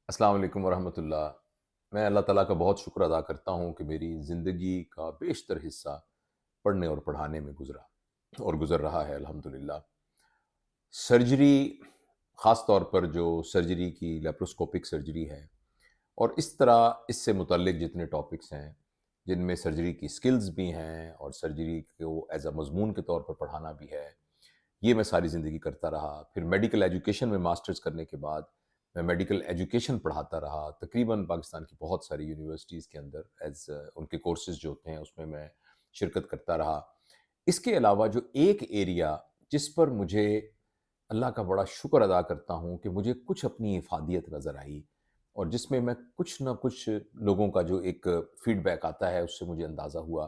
अस्सलाम वालेकुम वरहमतुल्लाह। मैं अल्लाह ताला का बहुत शुक्र अदा करता हूँ कि मेरी ज़िंदगी का बेशतर हिस्सा पढ़ने और पढ़ाने में गुज़रा और गुज़र रहा है अल्हम्दुलिल्लाह। सर्जरी, ख़ास तौर पर जो सर्जरी की लैप्रोस्कोपिक सर्जरी है और इस तरह इससे मुतल्लिक़ जितने टॉपिक्स हैं, जिनमें सर्जरी की स्किल्स भी हैं और सर्जरी को एज़ अ मज़मून के तौर पर पढ़ाना भी है, ये मैं सारी ज़िंदगी करता रहा। फिर मेडिकल एजुकेशन में मास्टर्स करने के बाद मैं मेडिकल एजुकेशन पढ़ाता रहा। तकरीबन पाकिस्तान की बहुत सारी यूनिवर्सिटीज़ के अंदर उनके कोर्सेज़ जो होते हैं उसमें मैं शिरकत करता रहा। इसके अलावा जो एक एरिया जिस पर मुझे अल्लाह का बड़ा शुक्र अदा करता हूँ कि मुझे कुछ अपनी इफ़ादियत नज़र आई और जिसमें मैं कुछ न कुछ लोगों का जो एक फ़ीडबैक आता है उससे मुझे अंदाज़ा हुआ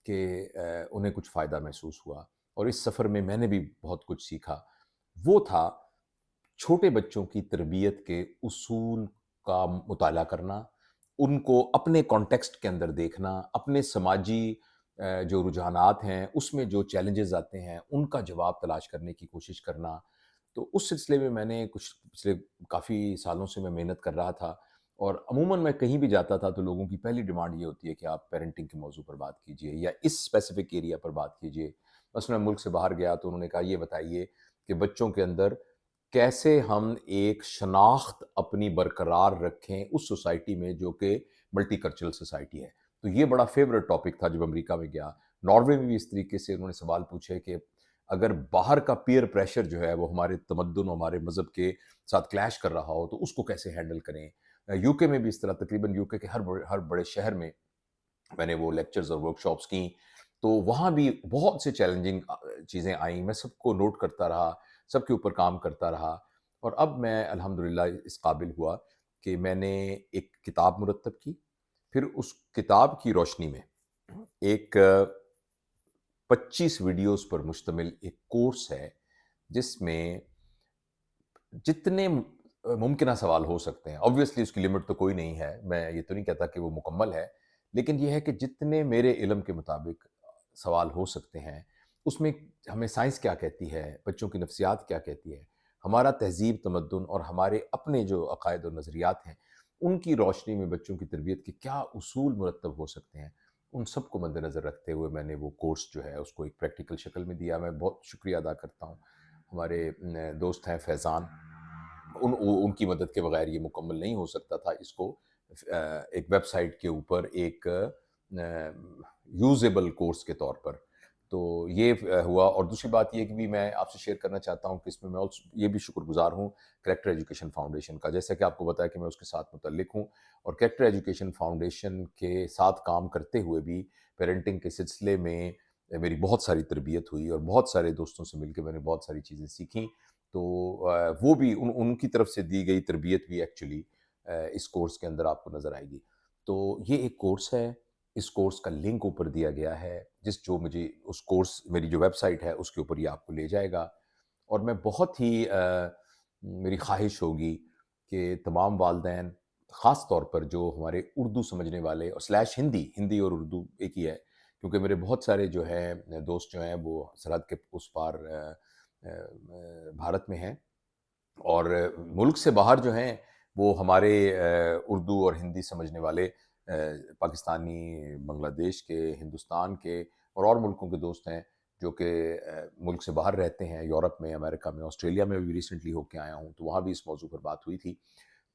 कि उन्हें कुछ फ़ायदा महसूस हुआ और इस सफ़र में मैंने भी बहुत कुछ सीखा। वो था छोटे बच्चों की तरबियत के उसूल का मुताला करना, उनको अपने कॉन्टेक्स्ट के अंदर देखना, अपने समाजी जो रुझानात हैं, उसमें जो चैलेंजेज़ आते हैं, उनका जवाब तलाश करने की कोशिश करना। तो उस सिलसिले में मैंने कुछ पिछले काफ़ी सालों से मैं मेहनत कर रहा था और अमूमन मैं कहीं भी जाता था, तो लोगों की पहली डिमांड ये होती है कि आप पेरेंटिंग के मौज़ू पर बात कीजिए या इस स्पेसिफ़िक एरिया पर बात कीजिए। बस मैं मुल्क से बाहर गया, तो उन्होंने कहा, "ये बताइए कि बच्चों के अंदर कैसे हम एक शनाख्त अपनी बरकरार रखें उस सोसाइटी में जो कि मल्टीकल्चरल सोसाइटी है। तो ये बड़ा फेवरेट टॉपिक था जब अमेरिका में गया। नॉर्वे में भी इस तरीके से उन्होंने सवाल पूछे कि अगर बाहर का पीयर प्रेशर जो है वो हमारे तमद्दुन और हमारे मज़हब के साथ क्लैश कर रहा हो तो उसको कैसे हैंडल करें। यूके में भी इस तरह तकरीबन यूके के हर बड़े शहर में मैंने वो लेक्चर्स और वर्कशॉप्स की, तो वहाँ भी बहुत से चैलेंजिंग चीज़ें आईं, मैं सबको नोट करता रहा, सबके ऊपर काम करता रहा और अब मैं अल्हम्दुलिल्लाह इस काबिल हुआ कि मैंने एक किताब मुरत्तब की, फिर उस किताब की रोशनी में एक 25 वीडियोज़ पर मुश्तमिल एक कोर्स है, जिसमें जितने मुमकिना सवाल हो सकते हैं, ऑब्वियसली उसकी लिमिट तो कोई नहीं है, मैं ये तो नहीं कहता कि वो मुकम्मल है, लेकिन ये है कि जितने मेरे इल्म के मुताबिक सवाल हो सकते हैं, उसमें हमें साइंस क्या कहती है, बच्चों की नफ्सियात क्या कहती है, हमारा तहज़ीब, तमद्दुन और हमारे अपने जो अक़ायद और नज़रियात हैं, उनकी रोशनी में बच्चों की तरबियत के क्या उसूल मुरत्तब हो सकते हैं, उन सब को मद्देनज़र रखते हुए मैंने वो कोर्स जो है उसको एक प्रैक्टिकल शक्ल में दिया। मैं बहुत शुक्रिया अदा करता हूँ, हमारे दोस्त हैं फैज़ान, उनकी मदद के बगैर ये मुकम्मल नहीं हो सकता था। इसको एक वेबसाइट के ऊपर एक यूज़ेबल कोर्स के तौर पर। तो ये हुआ और दूसरी बात ये कि भी मैं आपसे शेयर करना चाहता हूँ कि इसमें मैं ऑल्सो ये भी शुक्रगुज़ार हूँ कैरेक्टर एजुकेशन फाउंडेशन का। जैसा कि आपको बताया कि मैं उसके साथ मुतल्लिक हूँ और कैरेक्टर एजुकेशन फाउंडेशन के साथ काम करते हुए भी पेरेंटिंग के सिलसिले में मेरी बहुत सारी तरबियत हुई और बहुत सारे दोस्तों से मिलके मैंने बहुत सारी चीज़ें सीखी। तो वो भी उनकी तरफ से दी गई तरबियत भी एक्चुअली इस कोर्स के अंदर आपको नज़र आएगी। तो ये एक कोर्स है, इस कोर्स का लिंक ऊपर दिया गया है, जो मुझे उस कोर्स मेरी जो वेबसाइट है उसके ऊपर ये आपको ले जाएगा और मैं बहुत ही मेरी ख़्वाहिश होगी कि तमाम वालिदैन, ख़ास तौर पर जो हमारे उर्दू समझने वाले और स्लैश हिंदी, हिंदी और उर्दू एक ही है, क्योंकि मेरे बहुत सारे जो हैं दोस्त जो हैं वो सरहद के उस पार भारत में हैं और मुल्क से बाहर जो हैं वो हमारे उर्दू और हिंदी समझने वाले पाकिस्तानी, बांग्लादेश के, हिंदुस्तान के और मुल्कों के दोस्त हैं जो कि मुल्क से बाहर रहते हैं, यूरोप में, अमेरिका में, ऑस्ट्रेलिया में भी रिसेंटली होके आया हूँ, तो वहाँ भी इस मौजू पर बात हुई थी।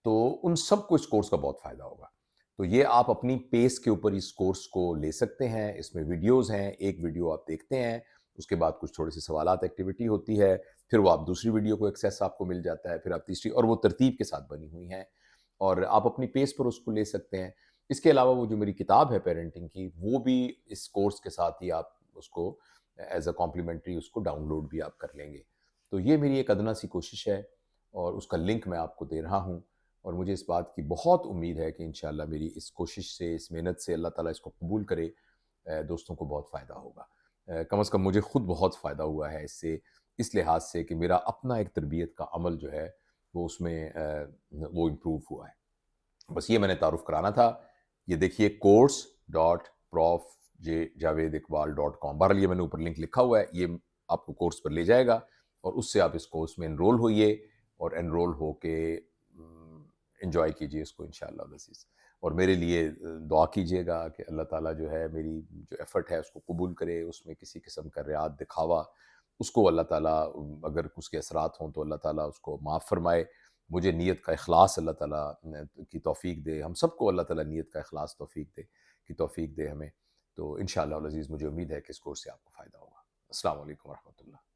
तो उन सबको इस कोर्स का बहुत फ़ायदा होगा। तो ये आप अपनी पेस के ऊपर इस कोर्स को ले सकते हैं, इसमें वीडियोज़ हैं, एक वीडियो आप देखते हैं, उसके बाद कुछ थोड़े से सवालात एक्टिविटी होती है, फिर वो आप दूसरी वीडियो को एक्सेस आपको मिल जाता है, फिर आप तीसरी और वो तरतीब के साथ बनी हुई हैं और आप अपनी पेस पर उसको ले सकते हैं। इसके अलावा वो जो मेरी किताब है पेरेंटिंग की, वो भी इस कोर्स के साथ ही आप उसको एज़ अ कॉम्प्लीमेंट्री उसको डाउनलोड भी आप कर लेंगे। तो ये मेरी एक अदना सी कोशिश है और उसका लिंक मैं आपको दे रहा हूँ और मुझे इस बात की बहुत उम्मीद है कि इंशाअल्लाह मेरी इस कोशिश से, इस मेहनत से अल्लाह ताला इसको कबूल करे, दोस्तों को बहुत फ़ायदा होगा। कम से कम मुझे खुद बहुत फ़ायदा हुआ है इससे, इस लिहाज से कि मेरा अपना एक तरबियत का अमल जो है वो उसमें वो इम्प्रूव हुआ है। बस ये मैंने तारुफ़ कराना था। ये देखिए course.profjavediqbal.com, बहरहाल ये मैंने ऊपर लिंक लिखा हुआ है, ये आपको कोर्स पर ले जाएगा और उससे आप इस कोर्स में एनरोल होइए और एनरोल होके انجوائے کیجیے اس کو انشاءاللہ العزیز، اور میرے لیے دعا کیجیے گا کہ اللہ تعالیٰ جو ہے میری جو ایفرٹ ہے اس کو قبول کرے، اس میں کسی قسم کا ریاء دکھاوا اس کو اللہ تعالیٰ، اگر اس کے اثرات ہوں تو اللہ تعالیٰ اس کو معاف فرمائے، مجھے نیت کا اخلاص اللہ تعالیٰ کی توفیق دے، ہم سب کو اللہ تعالیٰ نیت کا اخلاص توفیق دے ہمیں، تو انشاءاللہ العزیز مجھے امید ہے کہ اس کورس سے آپ کو فائدہ ہوگا۔ السلام علیکم ورحمۃ اللہ۔